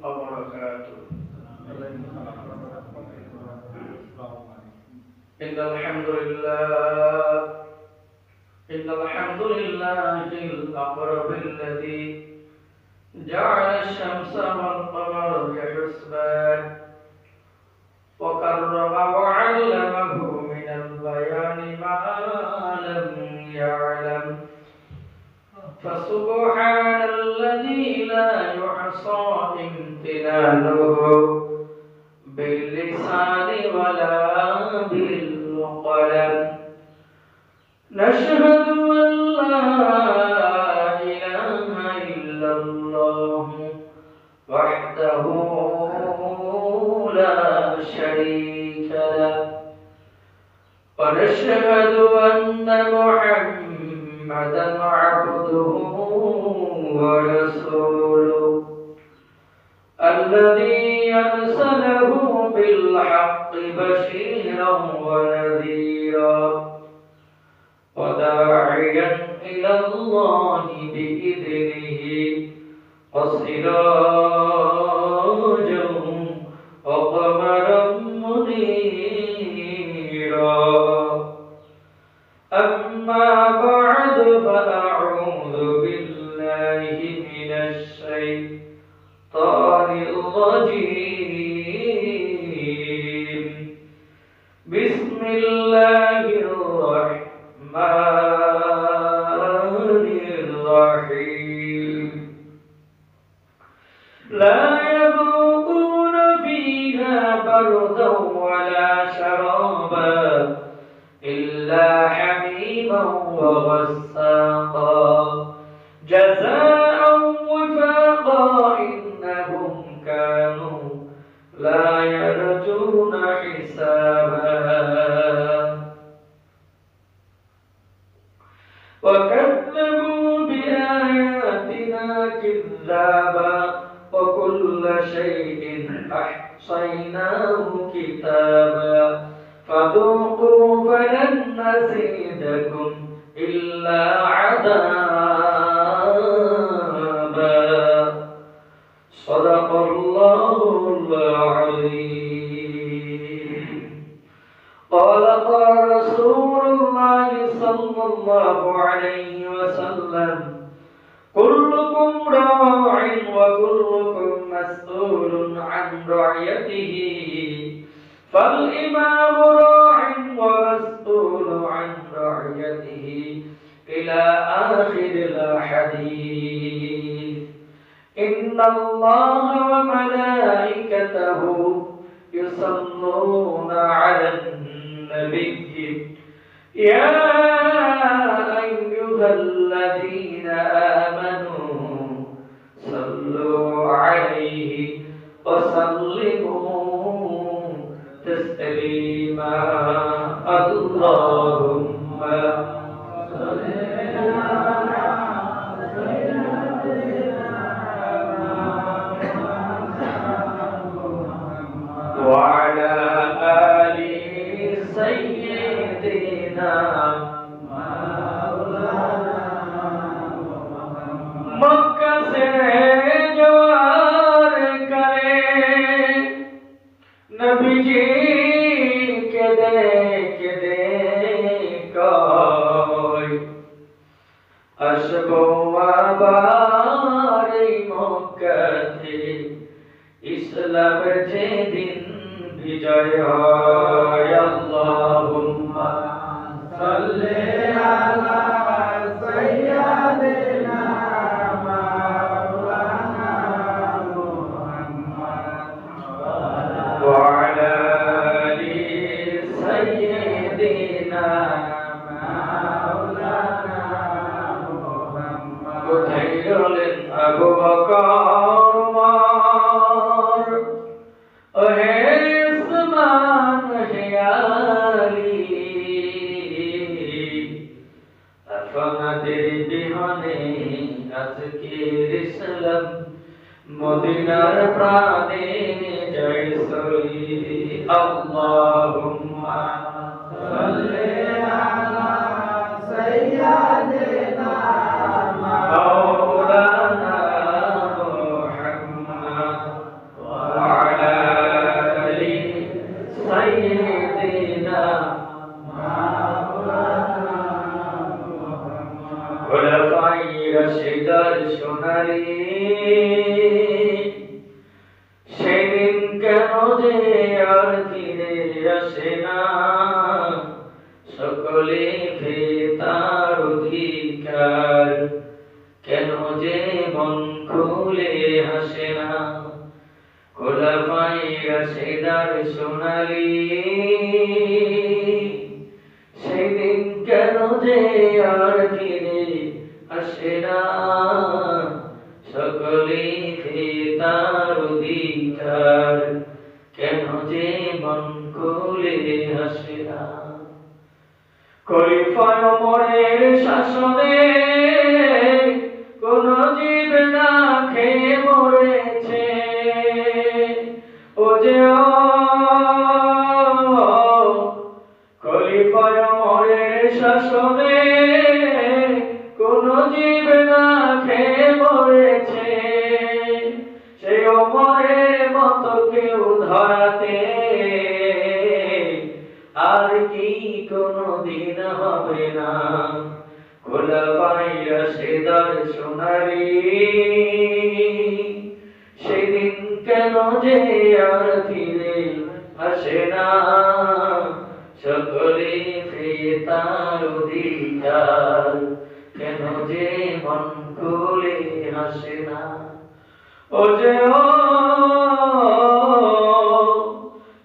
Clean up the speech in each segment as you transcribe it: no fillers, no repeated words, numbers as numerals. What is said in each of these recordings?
وبركاته. إن الحمد لله الأقرب الذي جعل الشمس والقمر بحسبان وكرم وعلمه من البيان ما لم يعلم فسبحان الذي لا يحصى امتنانه باللسان ولا بالقلم نشهد أن لا إله إلا الله وحده لا شريك له ونشهد أن محمدا عبده ورسوله الذي أرسله بالحق بشيرا ونذيرا وداعيا إلى الله بإذنه وسراجا وقمرا منيرا أما بعد فأعوذ بالله من الشيطان الرجيم بسم الله الرحمن الرحيم لا يذوقون فيها بردا ولا شرابا إلا حميما وغساقا جزاء وفاقا إنهم كانوا لا يرجون حسابا وكذبوا بآياتنا كذابا وكل شيء أحصيناه كتابا فذوقوا فلن نزيدكم إلا عذابا صدق الله العظيم قال رسول الله صلى الله عليه وسلم كلكم راع وكلكم مسؤول عن رعيته فالإمام راع ومسؤول عن رعيته إلى آخر الحديث إن الله وملائكته يصلون على النبي يا أيها الذين آمنوا صلوا عليه وسلموا تسليما اللهم صل وعلى آل سيدنا मक्का से जवार करे नबी जी के कोई अशबो बारी मक्का थे इस्लाम जे दिन विजय अल्लाहुम्मा सल्ले अला सय्यदिना अबू बकर उमर ओहे उस्मान हे आली আপনাদের বিহনে আজকের ইসলাম মদিনার প্রাণে জয় সই আল্লাহুম্মা সাল্লি আলা সাইয়্যিদিনা হাসে না খোলাফায়ে রাশেদার সোনালি সেদিন কেন যে আর ফিরে আসে না সকলে তার অধিকার কেন যে মন খুলে হাসে না খলিফায়ে ওমরের শাসনে কোন জীব না খেয়ে মরেছে ও যে খলিফায়ে ওমরের শাসনে কোন জীব না খেয়ে মরেছে সেই ওমরের মতো কেউ ধরাতে আর কি কোনদিন হবে না খোলাফায়ে রাশেদার সোনালি সেদিন কেন যে আর ফিরে আসে না সকলে পেয়ে তার অধিকার কেন যে মন খুলে হাসে না ও যে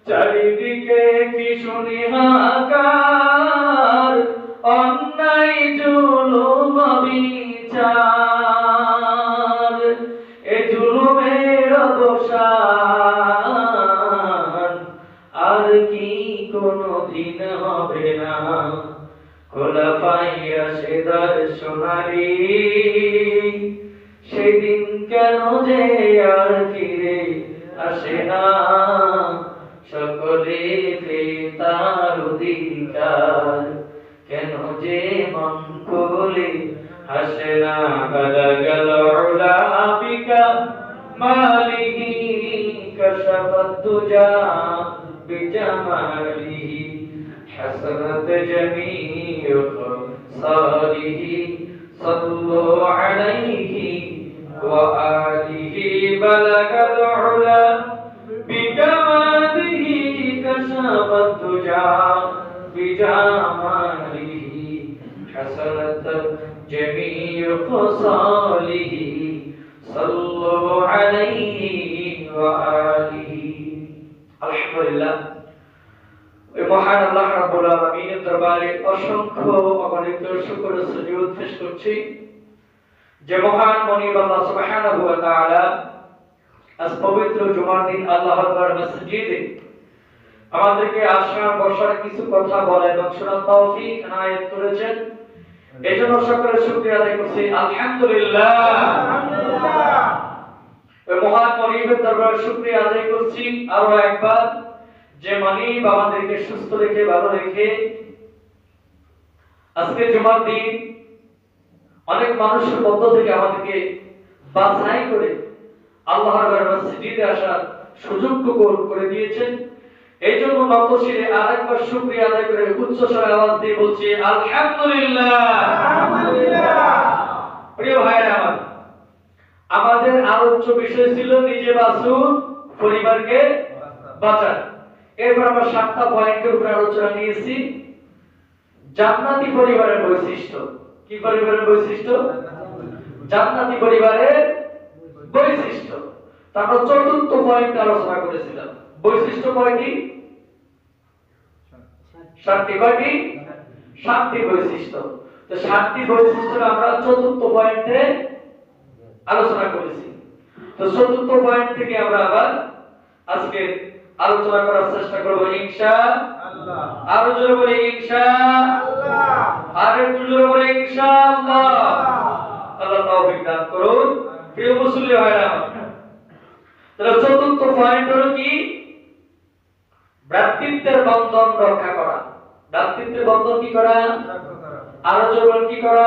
চারিদিকে কি শুনি হাহাকার অন্যায় জুলুম বিচার এ জুলুমের অবসান আর কি কোনদিন হবে না খোলাফায়ে রাশেদার সোনালি সেদিন কেন যে আর ফিরে আসে না সকলে পেয়ে তার অধিকার কেন যে মন খুলে হাসে না বালাগাল উলা বিকা মালিহি কাশাফাত তুজা বিজামালিহি হাসানাত জামিউ সালিহি সাল্লু আলাইহি ওয়া আলিহি বালাগাল উলা বিকামালিহি কাশাফাত তুজা বিজামালিহি হাসানাত জামিউ সালিহি সাল্লু আলাইহি ওয়া আলিহি আলহামদুলিল্লাহ মহান আল্লাহ রাব্বুল আলামিনের দরবারে অসংখ্য অগণিত শুকর ও সুজুদ পেশ করছি যে মহান মনিব আল্লাহ সুবহানাহু ওয়া তাআলা আজ পবিত্র জুমার দিন আল্লাহর ঘর মসজিদে আমাদেরকে আসার বসার কিছু কথা বলা এবং শোনার তৌফিক এনায়েত করেছেন এজন্য সকলের শুকরিয়া আদায় করছি আলহামদুলিল্লাহ আলহামদুলিল্লাহ ওই মহান মনিবের দরবারে শুকরিয়া আদায় করছি আরো একবার যে মানিব আমাদেরকে সুস্থ রেখে ভালো রেখে আজকে জুমার দিন অনেক মানুষের মধ্য থেকে আমাদেরকে বাছাই করে আল্লাহর ঘর মসজিদে আসার সুযোগ করে দিয়েছেন এই জন্য নতশিরে আরেকবার শুকরিয়া আদায় করে উচ্চ স্বরে আওয়াজ দিয়ে বলছি আলহামদুলিল্লাহ আলহামদুলিল্লাহ প্রিয় ভাইরা আমার আমাদের আলোচ্য বিষয় ছিল নিজে বাঁচুন পরিবারকে বাঁচান এরপর আমরা 7টা পয়েন্টের উপর আলোচনা নিয়েছি জান্নাতি পরিবারের বৈশিষ্ট্য কি পরিবারের বৈশিষ্ট্য জান্নাতি পরিবারের বৈশিষ্ট্য তারপর 4র্থ পয়েন্ট আলোচনা করেছিলাম বৈশিষ্ট্য কয়টি 7টি কয়টি 7টি বৈশিষ্ট্য তো 7টি বৈশিষ্ট্য আমরা 4র্থ পয়েন্টে আলোচনা করেছি তো 4র্থ পয়েন্ট থেকে আমরা আবার আজকে আলোচনা করার চেষ্টা করব ইনশাআল্লাহ আরো জোরে বলি ইনশাআল্লাহ আরো জোরে বলি ইনশাআল্লাহ আল্লাহ তৌফিক দান করুন প্রিয় মুসলিম ভাইরা তাহলে 4র্থ পয়েন্ট হলো কি ভ্রাতৃত্বের বন্ধন রক্ষা করা ভ্রাতৃত্বের বন্ধন কি করা আরো জোরে বলি কি করা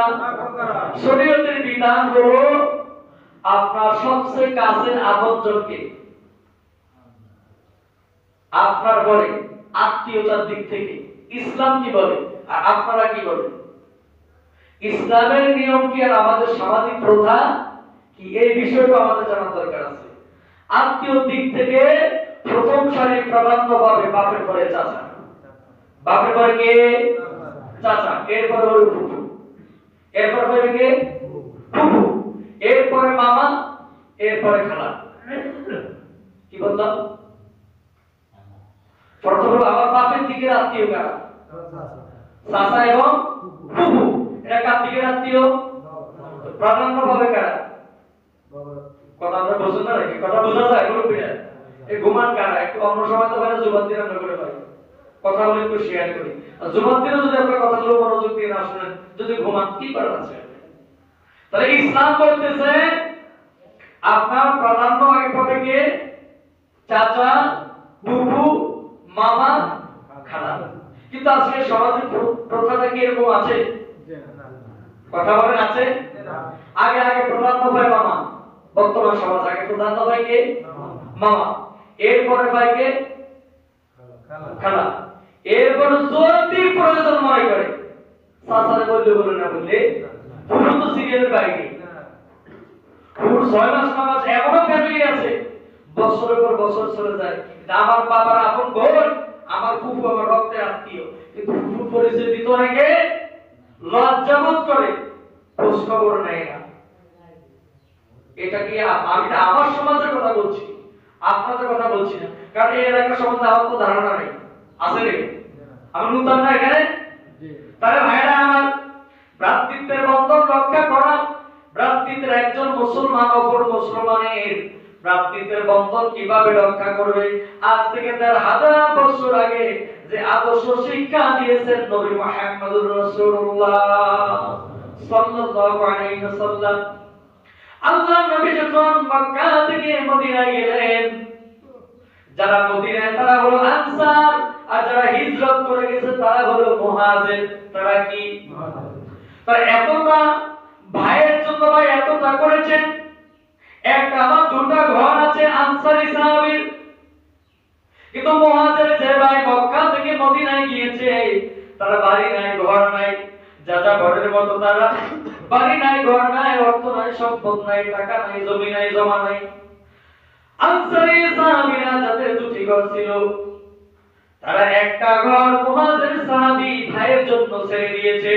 শরীয়তের বিধান হলো আপনার সবচেয়ে কাছের আপনজনকে আপনার বলে আত্মীয়তার দিক থেকে ইসলাম কি বলে আর আপনারা কি বলেন ইসলামের নিয়ম কি আর আমাদের সামাজিক প্রথা কি এই বিষয়টা আমাদের জানার দরকার আছে আত্মীয় দিক থেকে প্রথম সারির প্রাধান্য পাবে বাপের পরে চাচা বাপের পরে কে চাচা এরপরে হলো ফুফু এরপর হবে কে ফুফু এরপরে মামা এরপরে খালা বললাম? প্রথম হলো আমার বাপের দিকের আত্মীয় কারা? চাচা এবং ফুফু। এটা কার দিকের আত্মীয়? প্রাধান্য পাবে কারা? কথা আমরা বুঝুন না নাকি? কথা বোঝা যায় মুরব্বীরা? এই ঘুমান কারা? একটু অন্য সময় তো মানে জুবান দিন আমরা করে পাই, কথা বলে একটু শেয়ার করি। আর জুবান দিনও যদি আপনার কথাগুলো মনোযোগ দিয়ে না শুনেন, যদি ঘুমান কি করার আছে? তাহলে ইসলাম বলতেছে আপনার প্রাধান্য আগে পাবে কে? চাচা, ফুফু, মামা, খালা। কিন্তু আজকে সমাজে প্রথাটা কি এরকম আছে? কথা বলেন আছে? আগে আগে প্রাধান্য পায় মামা। বর্তমান সমাজ আগে প্রাধান্য পায় কে? মামা। এরপরে পায় কে? খালা। এরপরে যদি প্রয়োজন মনে করে চাচারে বললে বলে না বললে ফুফু তো সিরিয়ালের বাইরে। ফুফুর 6 মাস নামাজ এমনও ফ্যামিলি আছে বছরের পর বছর চলে যায়। আমার বাবার আপন বোন, আমার ফুফু আমার রক্তের আত্মীয়, কিন্তু ফুফুর পরিচয় দিতে অনেকে লজ্জাবোধ করে, খোঁজ খবর নেয় না। এটা কি আমি আমার সমাজের কথা বলছি, আপনাদের কথা বলছি না। কারণ এই এলাকার সম্বন্ধে আমার তো ধারণা নেই। আছে রে? আমি নতুন না এখানে। তাহলে ভাইরা আমার, ভ্রাতৃত্বের বন্ধন রক্ষা করা, ভ্রাতৃত্বের একজন মুসলমান অপর মুসলমানের ভ্রাতৃত্বের বন্ধন কিভাবে রক্ষা করবে? আজ থেকে ১,৫০০ বছর আগে যে আদর্শ শিক্ষা দিয়েছেন নবী মুহাম্মদুর রাসূলুল্লাহ সাল্লাল্লাহু আলাইহি ওয়াসাল্লাম। আল্লাহর নবী যখন মক্কা থেকে মদিনায় গেলেন, যারা মদিনায় তারা হলো আনসার, আর যারা হিজরত করে গেছে তারা হলো মুহাজির। তারা কি? তারা এতটা ভাইয়ের জন্য ভাই এতটা করেছেন। একটা আমার দুটো ঘর আছে আনসারী সাহাবীর, কিন্তু মুহাজির যে ভাই মক্কা থেকে মদিনায় গিয়েছে তারা বাড়ি নাই, ঘর নাই। যারা ঘরের মতো তারা বাড়ি নাই, ঘর নাই, অর্থ নাই, সম্পদ নাই, টাকা নাই, জমি নাই, জমা নাই। আনসারী সাহাবীরা যাদের দুটি ঘর ছিল, তারা একটা ঘর মুহাজির সাহাবী ভাইয়ের জন্য ছেড়ে দিয়েছে।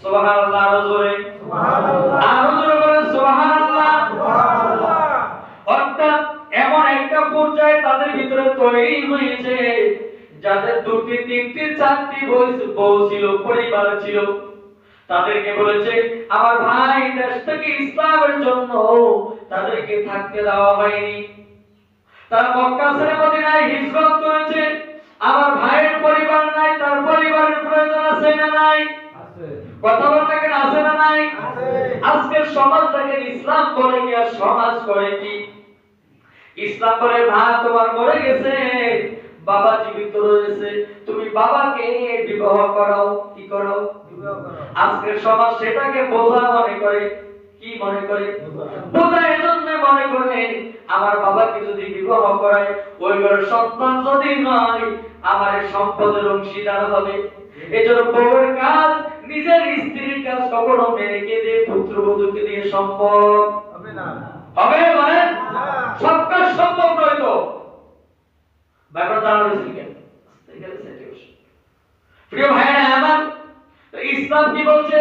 সুবহানাল্লাহ। আরো জোরে সুবহানাল্লাহ। আরো জোরে বলেন সুবহানাল্লাহ। সুবহানাল্লাহ। অর্থাৎ এমন একটা পর্যায়ে তাদের ভিতরে তৈরি হয়েছে, যাদের দুটি, তিনটি, চারটি বউ ছিল, পরিবার ছিল, তাদেরকে বলেছে আমার ভাই দেশ থেকে ইসলামের জন্য তাদেরকে থাকতে দেওয়া হয়নি। তারা মক্কা ছেড়ে মদিনায় হিজরত করেছে। আমার ভাইয়ের পরিবার নাই, তার পরিবারের প্রয়োজন আছে না নাই? আছে। কথা বলতে কেন আছে না নাই? আছে। আজকের সমাজ দেখেন, ইসলাম বলে কি আর সমাজ করে কি? ইসলাম বলে ভাই তোমার মরে গেছে, বাবা জীবিত রয়েছে, তুমি বাবাকে বিবাহ করাও। কি করো? বিবাহ করো। আজকের সমাজ সেটাকে বোঝা মনে করে। কি মনে করে? বোঝা। এজন্য মনে করে আমার বাবাকে যদি বিবাহ করায়, ওই ঘরের সন্তান যদি নয় আমার সম্পদের অংশীদার হবে। এজন্য বউয়ের কাজ, নিজের স্ত্রীর কাজ কখনো মেয়েকে দিয়ে, পুত্রবধূকে দিয়ে সম্ভব হবে না। হবে মানে সব কাজ সম্ভব নয়। তো ব্যাপার দাঁড়ানো কেন? প্রিয় ভাইরা আমার, ইসলাম কি বলছে?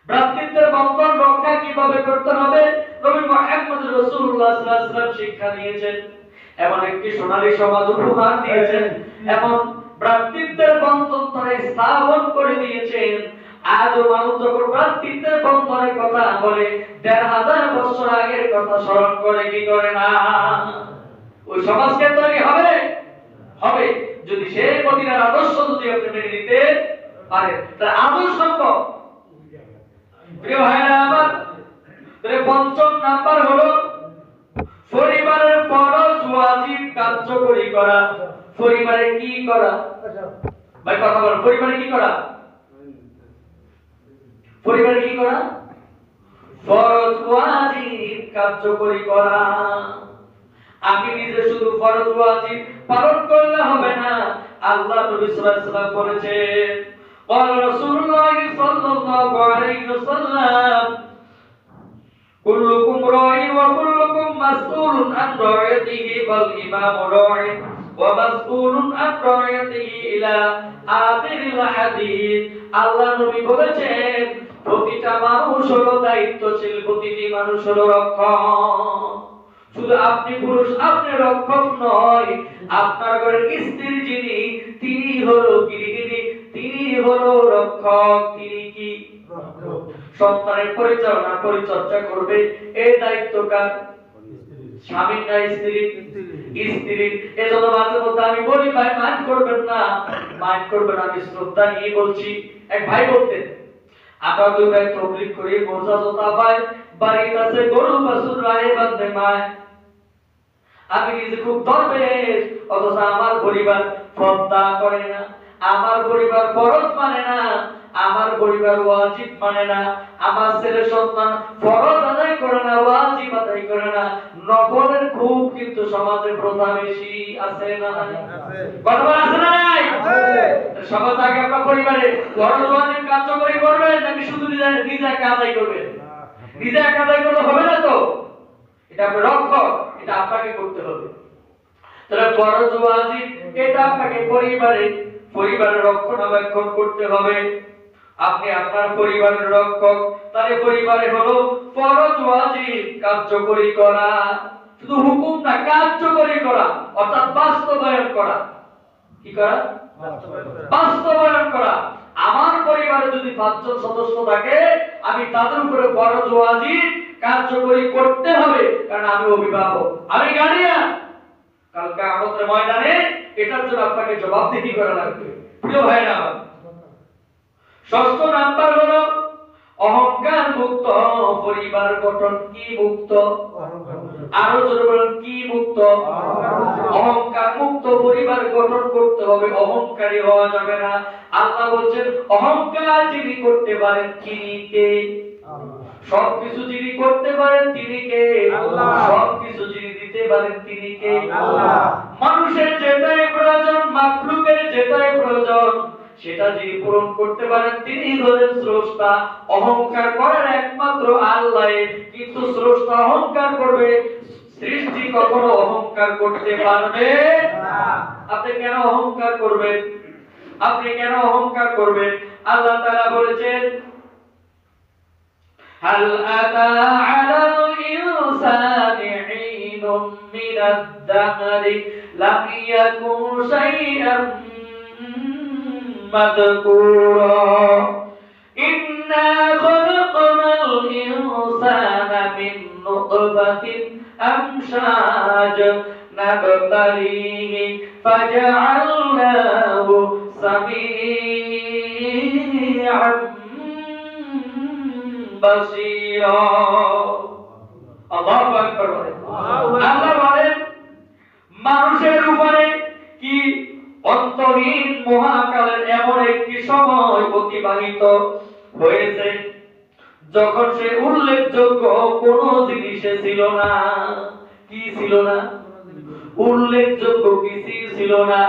ভ্রাতৃত্বের বন্ধন রক্ষা কিভাবে করতে হবে নবী মুহাম্মদ রাসূলুল্লাহ সাল্লাল্লাহু আলাইহি ওয়াসাল্লাম শিক্ষা দিয়েছেন। এমন একটি সোনালী সমাজ উপহার দিয়েছেন, এমন ভ্রাতৃত্বের বন্ধন তারা স্থাপন করে দিয়েছেন। আজও মানুষ যখন ভ্রাতৃত্বের বন্ধনের কথা বলে ১,৫০০ বছর আগের কথা স্মরণ করে, কি করে না? ওই সমাজকে তৈরি হবে হবে যদি সেই মদিনার আদর্শ যদি আপনি মেনে নিতে পারেন, তাহলে আদর্শ সম্ভব। প্রিয় ভাইরা আমার, তাহলে পঞ্চম নাম্বার হলো পরিবারের ফরজ ওয়াজিব কার্যকরী করা। পরিবারে কি করা? ভাই কথা বল, পরিবারে কি করা? পরিবারে কি করা? ফরজ ওয়াজিব কার্যকরী করা। আমি নিজে শুধু ফরজ ওয়াজিব পালন করলে হবে না, আল্লাহ নবী সাল্লাল্লাহু আলাইহি ওয়াসাল্লাম বলেছেন, قال رسول الله صلى الله عليه وسلم كلكم راع وكلكم مسؤول عن رعيته والإمام راع ومسؤول عن رعيته إلى آخر الحديث। আল্লাহ নবী বলেছেন প্রতিটা মানুষ হলো দায়িত্বশীল, প্রতিটি মানুষ হলো রক্ষক। শুধু আপনি পুরুষ, আপনি রক্ষক নয়। আপনার ঘরের স্ত্রী যিনি, তিনি হলো গৃহিণী, তিনি হলো রক্ষক। তিনি কি? সন্তানের পরিচর্যা করবে, এই দায়িত্ব কার? স্বামীর না স্ত্রীর? স্ত্রীর। এজন্য মাঝে মধ্যে আমি বলি, ভাই মাইন্ড করবেন না, মাইন্ড করবেন, আমি শ্রদ্ধা নিয়ে বলছি। এক ভাই বলতেন, আমরা দুই ভাই তবলিগ করি, বোঝা জোতা পায়, বাড়ির কাছে গরু বাছুর রায়ে বাঁধে মায়। আমি নিজে খুব দরবেশ, অথচ আমার পরিবার পর্দা করে না, আমার পরিবার ফরজ মানে না, আমার পরিবার ওয়াজিব মানে না, আমার ছেলে সন্তান ফরজ আদায় করে না, ওয়াজিব আদায় করে না, নফলের খুব কিন্তু সমাজে প্রথা বেশি আছে না? কথা বলা আছে না নাই? সমাজ আগে আপনার পরিবারে ফরজ ওয়াজিব কার্যকরী করবে নাকি শুধু নিজে একা আদায় করবে? নিজে একা আদায় করলে হবে না তো, এটা আপনার রক্ষক, এটা আপনাকে করতে হবে। তাহলে ফরজ ওয়াজিব এটা আপনাকে পরিবারের রক্ষণাবেক্ষণ করতে হবে। আপনি আপনার পরিবারের রক্ষক, তাহলে পরিবারে হলো ফরজ ওয়াজিব কার্যকরী করা, শুধু হুকুম না, কার্যকরী করা, অর্থাৎ বাস্তবায়ন করা। কি করা? বাস্তবায়ন করা। আমার পরিবারে যদি 5 জন সদস্য থাকে, আমি তাদের উপরে ফরজ ওয়াজিব কার্যকরী করতে হবে, কারণ আমি অভিভাবক, আমি গার্ডিয়ান। কালকে আমাদের ময়দানে এটার জন্য আপনাকে জবাবদিহি করা লাগবে। প্রিয় ভাইরা, 6 নাম্বার হলো অহংকার মুক্ত পরিবার গঠন। কি মুক্ত? আরো জোরে বলুন, কি মুক্ত? অহংকার মুক্ত পরিবার গঠন করতে হবে, অহংকারী হওয়া যাবে না। আল্লাহ বলেন, অহংকার যিনি করতে পারেন তিনি কে? সবকিছু যিনি করতে পারেন তিনি কে? আল্লাহ। সবকিছু যিনি দিতে পারেন তিনি কে? আল্লাহ। মানুষের যেটাই প্রয়োজন, মাখলুকের যেটাই প্রয়োজন, সেটা যিনি পূরণ করতে পারেন তিনি হলেন স্রষ্টা। অহংকার করার একমাত্র আল্লাহ, কিন্তু স্রষ্টা অহংকার করবে, সৃষ্টি কখনো অহংকার করতে পারবে না। আপনি কেন অহংকার করবেন? আপনি কেন অহংকার করবেন? আল্লাহ তাআলা বলেছেন, হাল আতা আলাল ইনসানি হিনুম মিনাদ দাহরি লাম ইয়াকুন শাইআন মাযকুরা ইন্না খালাকনাল ইনসানা মিন নুতফাতিন আমশাজ নাবতালিহি ফাজআলনাহু সামিআন বাসীরা। আল্লাহু আকবার। আল্লাহ বলেন, মানুষের উপরে কি অন্তহীন মহাকালের এমন একটি সময় অতিবাহিত হয়েছে যখন সে উল্লেখযোগ্য কোন জিনিসে ছিল না। কি ছিল না? উল্লেখযোগ্য কিছুই ছিল না।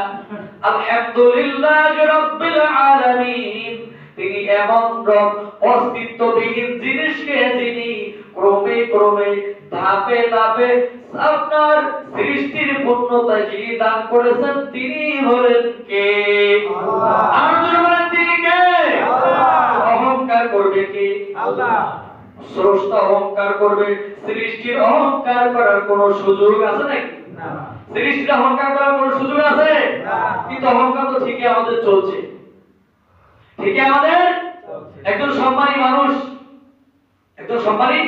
আলহামদুলিল্লাহ রাব্বিল আলামিন, তিনি এমন রব, অস্তিত্ববিহীন জিনিসকে যিনি ক্রমে ক্রমে ধাপে ধাপে আপনার সৃষ্টির পূর্ণতা যিনি দান করেছেন তিনি হলেন কে? আল্লাহ। আর যদি বলেন তিনি কে? আল্লাহ। অহংকার করবে কে? আল্লাহ। স্রষ্টা অহংকার করবে, সৃষ্টির অহংকার করার কোনো সুযোগ আছে নাকি? না। সৃষ্টির অহংকার করার কোনো সুযোগ আছে? না। কিন্তু অহংকার তো ঠিকই আমাদের চলছে, ঠিকই আমাদের। একজন সম্মানী মানুষ, একজন সম্মানী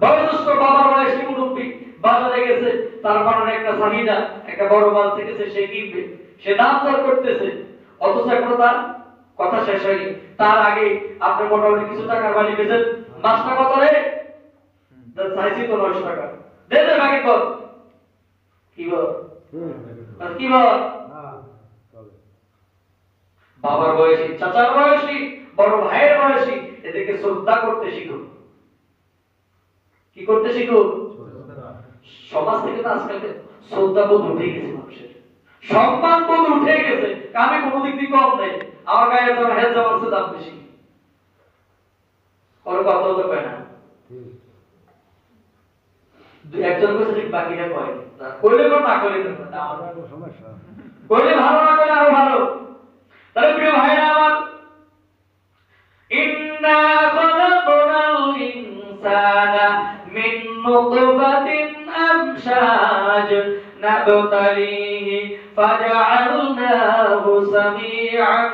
বয়োজ্যেষ্ঠ বাবার বয়সী মুরব্বী বাজারে গেছে, তার মনে একটা চাহিদা, একটা বড় মাছ দেখেছে, সে কিনবে, সে দাম দর করতেছে, অথচ এখনো তার কথা শেষ হয়নি। তার আগে আপনি মোটামুটি কিছু টাকার মালিক গেছেন, মাছটা কত রে? চাইছি তো 900 টাকা, দে দে বাকি বল। কি বল? কি বল? বাবার বয়সী, চাচার বয়সী, বড় ভাইয়ের বয়সী, এদেরকে শ্রদ্ধা করতে শিখো। কি করতে শিখো? সমাজ থেকে তো আজকাল শ্রদ্ধা বোধ উঠে গেছে, মানুষের সম্মান বোধ উঠে গেছে। আমি কোনো দিক দিয়ে কম নেই, আমার গায়ে যেমন হেজ আমার দাম বেশি, ওর কথা তো কয় না। একজন কইছে ঠিক, বাকিটা কয় না, কইলে কোন না কইলে না, আমার সমস্যা, কইলে ভালো না কইলে আরো ভালো। তাহলে প্রিয় ভাইরা আমার, ইন্না খালাকনাল ইনসানা মিন নুতফাতিন আমশাজ নাবতালিহি ফাজআলনাহু সামিআন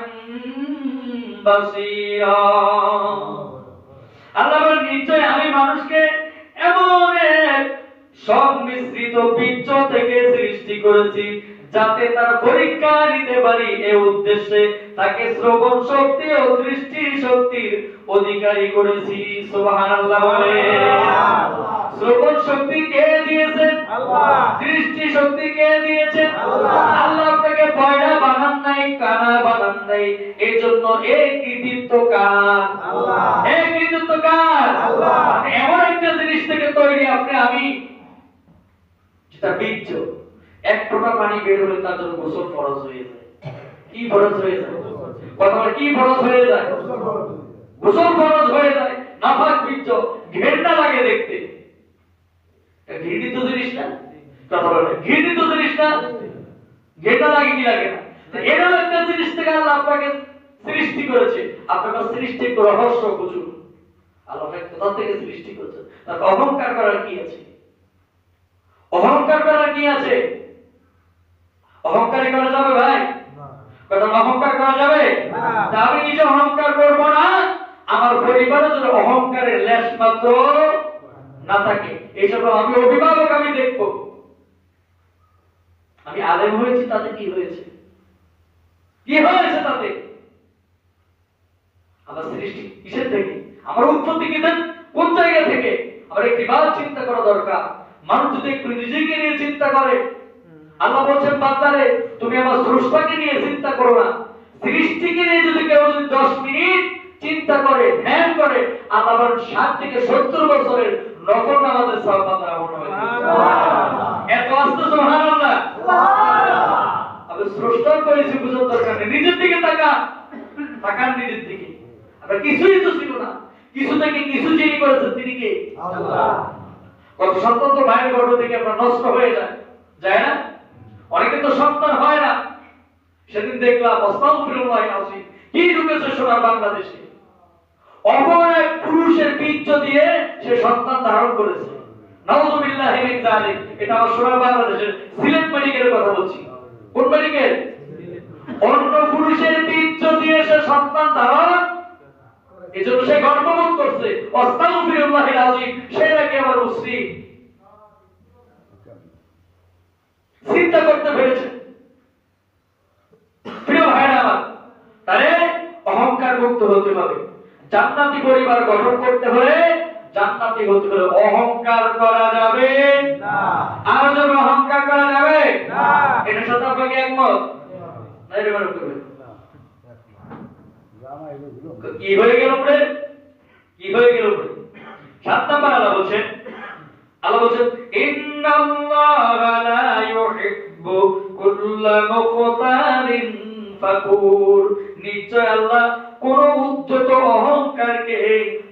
বাসীরা। আল্লাহ বলেন নিশ্চয় আমি মানুষকে এমন এক সংমিশ্রিত বীজ থেকে সৃষ্টি করেছি যাতে তার পরীক্ষা নিতে পারি, এই উদ্দেশ্যে তাকে শ্রবণ শক্তি ও দৃষ্টি শক্তির অধিকারী করেছি। সুবহানাল্লাহ বলে। শ্রবণ শক্তি কে দিয়েছেন? আল্লাহ। দৃষ্টি শক্তি কে দিয়েছেন? আল্লাহ। আল্লাহ আপনাকে বয়রা বানান নাই, কানা বানান নাই, এজন্য এই কৃতিত্ব কার? আল্লাহ। এই কৃতিত্ব কার? আল্লাহ। এমন একটা জিনিস থেকে তৈরি আপনি আমি, যেটা বীজ, এক ফোঁটা পানি বের হলে তার জন্য গোসল ফরজ হয়ে যায়। কি ফরজ হয়ে যায়? কথা বলে কি ফরজ হয়ে যায়? গোসল ফরজ হয়ে যায়। নাপাক বীজ, ঘৃণা লাগে দেখতে। ঘৃণিত জিনিস না? কথা বলে ঘৃণিত জিনিস না? ঘৃণা লাগে কি লাগে না? এরকম একটা জিনিস থেকে আল্লাহ আপনাকে সৃষ্টি করেছে। আপনার সৃষ্টি রহস্য বুঝুন। আল্লাহ কোথা থেকে সৃষ্টি করেছে? তার অহংকার করার কি আছে? অহংকার করার কি আছে? অহংকারী করা যাবে ভাই? কথা অহংকার করা যাবে? আমি নিজে অহংকার করব না, আমার পরিবারে যেন অহংকারের লেশ মাত্র না থাকে। এইসব আমি অভিভাবক, আমি দেখব। আমি আলেম হয়েছি তাতে কি হয়েছে? কি হয়েছে তাতে? আমার সৃষ্টি কিসের থেকে? আমার উৎপত্তি কোন জায়গা থেকে? আমার একটি বার চিন্তা করা দরকার। মানুষ যদি একটু নিজেকে নিয়ে চিন্তা করে, আল্লাহ বলছেন বান্দারে তুমি আমার স্রষ্টাকে নিয়ে চিন্তা করো না, সৃষ্টিকে নিয়ে যদি কেউ 10 মিনিট চিন্তা করে, ধ্যান করে, আল্লাহ বলেন 60 থেকে 70 বছরের নফল নামাজের সওয়াব বান্দার আমল হবে। এত আস্তে সুবহানাল্লাহ। আমি স্রষ্টার করেছি বুঝার দরকার নেই। নিজের দিকে তাকান নিজের দিকে। আমরা কিছুই তো ছিল না, কিছু থেকে কিছু যিনি করেছেন তিনি কে? আল্লাহ। কত সন্তান তো মায়ের গর্ভ থেকে আমরা নষ্ট হয়ে যায় না? অনেকে তো সন্তান হয় না। সেদিন দেখলাম আস্তাগফিরুল্লাহ আযীম, কি ঢুকেছে সোনার বাংলাদেশে। অপর এক পুরুষের বীর্য দিয়ে সে সন্তান ধারণ করেছে। নাউযুবিল্লাহি মিন যালিক। এটা আমার সোনার বাংলাদেশের সিলেট মেডিকেলের কথা বলছি। কোন মেডিকেল? অন্য পুরুষের বীর্য দিয়ে সে সন্তান ধারণ, এজন্য সে গর্ভবোধ করছে। আস্তাগফিরুল্লাহি আযীম। সে নাকি আমার মুসলিম। চিন্তা করতে পেরেছে। প্রিয় ভাইরা আমার, তাহলে অহংকার মুক্ত হতে হবে। জান্নাতি পরিবার গঠন করতে হলে, জান্নাতি হতে হলে অহংকার করা যাবে না। আর যদি অহংকার করা যাবে না, এটা সাথে আপনাকে একমত? কি হয়ে গেল রে? কি হয়ে গেল রে? 7 নাম্বার আল্লাহ বলছেন ইন্নাল্লাহা লা ইউহিব্বু কুল্লা মুখতালিন ফাকুর। নিশ্চয় আল্লাহ কোন উদ্ধত অহংকারকে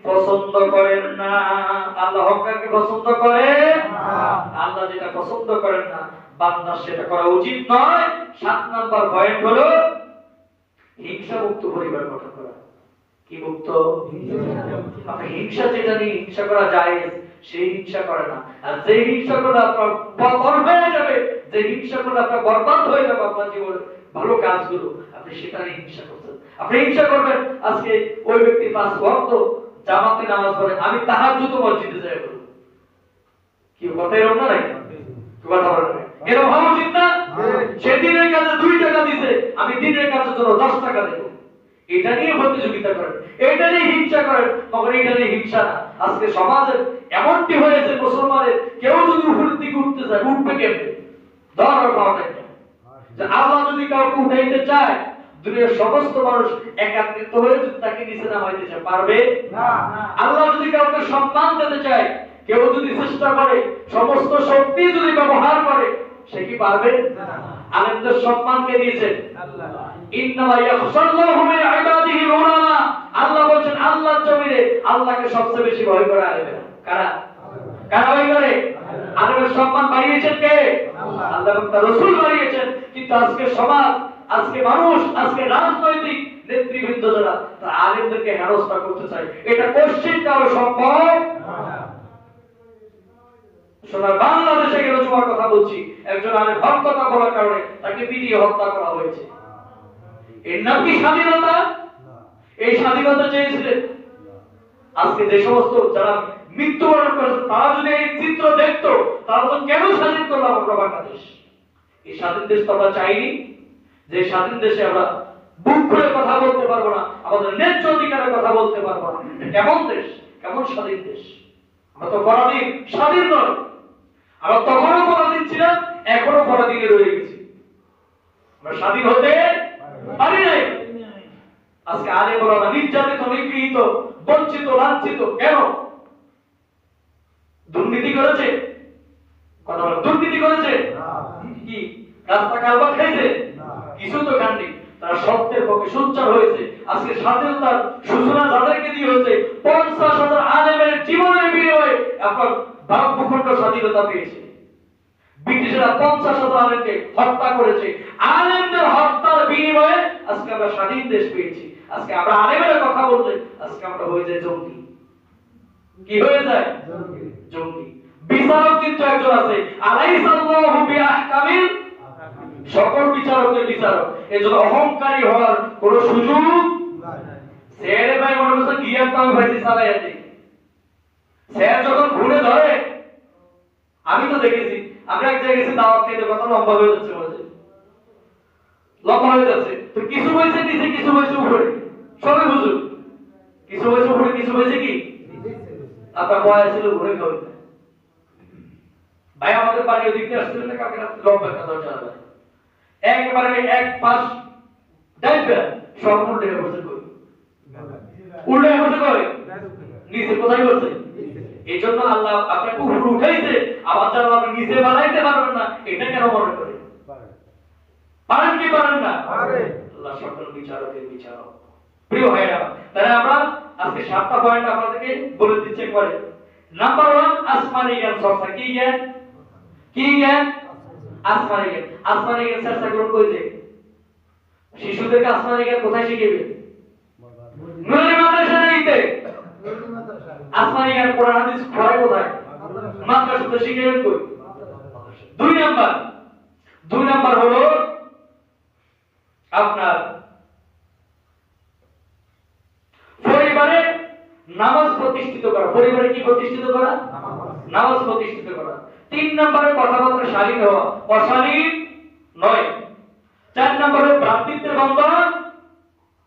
পছন্দ করেন না। আল্লাহ অহংকারকে পছন্দ করেন না। আল্লাহ যেটা পছন্দ করেন না, বান্দা সেটা করা উচিত নয়। 7 নাম্বার পয়েন্ট হলো হিংসা মুক্ত পরিবার গঠন করা। কি মুক্ত? আপনি হিংসা, যেটা নিয়ে হিংসা করা যায় সেই হিংসা করে না। আর যে হিংসা করলে আপনার বরবাদ হয়ে যাবে, যে হিংসা করলে আপনার বরবাদ হয়ে যাবে আপনার জীবনের ভালো কাজগুলো, আপনি সেটা নিয়ে হিংসা করছেন। আপনি হিংসা করবেন আজকে ওই ব্যক্তি 5 ওয়াক্ত জামাতে নামাজ পড়ে, আমি তাহাজ্জুদ মসজিদে যাই বলবো। কি কথা এরকম না নাকি? কথা বলেন না, এরকম হওয়া উচিত না? সে দিনের কাজে 2 টাকা দিছে, আমি দিনের কাজের জন্য 10 টাকা দেব। এটা নিয়ে প্রতিযোগিতা করেন, এটা নিয়ে হিংসা করেন, তখন এটা নিয়ে হিংসা না। আজকে সমাজে এমনটি হয়েছে, মুসলমানের কেউ যদি উপরের দিকে উঠতে চায়, উঠবে কেমনে? ধরার পাওয়া নাই। যে আল্লাহ যদি কাউকে উঠাইতে চায়, দুনিয়ার সমস্ত মানুষ একাত্রিত হয়ে যদি তাকে নিচে নামাইতে চায়, পারবে না। আল্লাহ যদি কাউকে সম্মান দিতে চায়, কেউ যদি চেষ্টা করে, সমস্ত শক্তি যদি ব্যবহার করে, সে কি পারবে না? আলেমদের সম্মান কে দিয়েছেন? আল্লাহ। ইন্নামা ইয়াখশাল্লাহু মিন ইবাদিহি উলামা। আল্লাহ বলেন আল্লাহর জমিনে আল্লাহকে সবচেয়ে বেশি ভয় করে আলেমেরা। কারা? কারা ভয় করে? আলেমের সম্মান বাড়িয়েছেন কে? আল্লাহ। আল্লাহ এবং তার রাসূল বাড়িয়েছেন। কিন্তু আজকে সমাজ, আজকে মানুষ, আজকে রাজনৈতিক নেতৃবৃন্দ যারা, তারা আলেমদেরকে হেনস্থা করতে চায়। এটা কোশ্চিন কারো সম্ভব না। সোনার বাংলাদেশে গেল হওয়ার কথা বলছি, একজন আলেম হক কথা বলার কারণে তাকে পিটিয়ে হত্যা করা হয়েছে। এর নাম কি স্বাধীনতা? এই স্বাধীনতা চেয়েছিলেন? আজকে যে সমস্ত যারা মৃত্যুবরণ করেছে তারা যদি এই চিত্র দেখতো তারা তো কেন স্বাধীন করলাম আমরা বাংলাদেশ? এই স্বাধীন দেশ তো আমরা চাইনি। যে স্বাধীন দেশে আমরা বুক খুলে কথা বলতে পারবো না, আমাদের ন্যায্য অধিকারের কথা বলতে পারবো না, কেমন দেশ, কেমন স্বাধীন দেশ? আমরা তো পরাধীন, স্বাধীন নয়। আমরা তখনও পরাধীন ছিলাম, এখনো পরাধীনে রয়ে গেছি। আমরা স্বাধীন হতে পারি নাই। আজকে আলেম ওলামা নির্যাতিত, নিগৃহীত, বঞ্চিত, লাঞ্ছিত। কেন? দুর্নীতি করেছে? কথা বলে দুর্নীতি করেছে? কি রাস্তা কারবার খাইছে? কিছু তো খাননি। তারা সত্যের পক্ষে সোচ্চার হয়েছে। আজকে স্বাধীনতার সূচনা যাদেরকে দিয়ে হয়েছে, 50,000 আলেমের জীবনের বিনিময়ে আপনার ভারত ভূখণ্ড স্বাধীনতা পেয়েছে। ব্রিটিশরা 50,000 আলেমকে হত্যা করেছে। আলেমদের হত্যার বিনিময়ে আজকে আমরা স্বাধীন দেশ পেয়েছি। আজকে আমরা আলেমের কথা বললে আজকে আমরা হয়ে যায় জঙ্গি। কি হয়ে যায়? জঙ্গি। বিচারক কিন্তু একজন আছে, আলাইসাল্লাহু বিআহকামিল, সকল বিচারকের বিচারক। এজন্য অহংকারী হওয়ার কোন সুযোগ নাই। স্যারে ভাই মনে হচ্ছে গিয়ার তো আমি ভাইছি চালাই আছে। স্যার যখন ঘুরে ধরে, আমি তো দেখেছি, আমরা এক জায়গায় গেছি দাওয়াত খেতে, কথা লম্বা হয়ে যাচ্ছে, বলছে লম্বা হয়ে যাচ্ছে, তো কিছু বলছে নিচে, কিছু বলছে উপরে, সবাই বুঝুক, কিছু বলছে উপরে, কিছু বলছে কি আপনার বয়া ছিল ঘুরে খাওয়া। ভাই আমাদের বাড়ি ওদিকে আসছিল না, কালকে রাতে লম্বা একটা দরজা আছে, একবারে এক পাশ ডাইবে সব উল্টে বসে কই, উল্টে বসে কই, নিচে কোথায় বসে? এই জন্য আল্লাহ আপনাকে উপরে উঠাইছে, আবার যারা আপনি নিচে বানাইতে পারবেন না, এটা কেন মনে করে? পারেন কি পারেন না? আল্লাহ সকল বিচারকের বিচারক। প্রিয় ভাইরা, তাহলে আমরা আজকে 7টা পয়েন্ট আপনাদেরকে বলে দিচ্ছি একবারে। নাম্বার 1, আসমানি জ্ঞান চর্চা। কি জ্ঞান? কি জ্ঞান? আসমানি জ্ঞান। আসমানি জ্ঞান চর্চা করুন কইছে শিশুদেরকে আসমানি জ্ঞান কোথায় শিখাবে? নুরানি মাদ্রাসাতে। আসমানি জ্ঞান কোরআন হাদিস পড়ায় কোথায়? মাদ্রাসাতে শিখাবেন কই? 2 নাম্বার হলো আপনার পরিবারে নামাজ প্রতিষ্ঠিত করা। পরিবারে কি প্রতিষ্ঠিত করা? নামাজ প্রতিষ্ঠিত করা। 3 নম্বরে কথাবার্তা শালীন হওয়া, অশালীন নয়। 4 নম্বরে ভ্রাতৃত্বের বন্ধন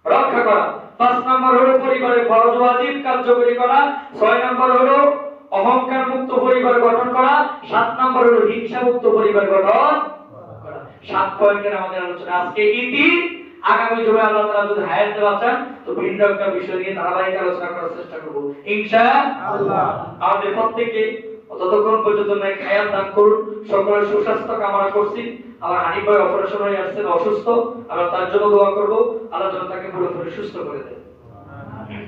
রক্ষা করা। 5 নম্বর হলো পরিবারে ফরজ ওয়াজিব কার্যকরী করা। 6 নম্বর হলো অহংকার মুক্ত পরিবার গঠন করা। 7 নম্বর হলো হিংসা মুক্ত পরিবার গঠন করা। 7 পয়েন্টের আমাদের আলোচনা আজকে ইতি। আগামী জুমে আল্লাহ তাআলা যদি হায়াত বাঁচান তো ভিন্ন একটা বিষয় নিয়ে ধারাবাহিক আলোচনা করার চেষ্টা করব ইনশাআল্লাহ। আমাদের প্রত্যেককে ততক্ষণ পর্যন্ত নেক হায়াত দান করুন। সকলের সুস্বাস্থ্য কামনা করছি। আমার হানিফ ভাই অপারেশন হয়ে আসছেন, অসুস্থ, আমরা তার জন্য দোয়া করব, আল্লাহ যেন তাকে পুরোপুরি সুস্থ করে দেন। আমিন।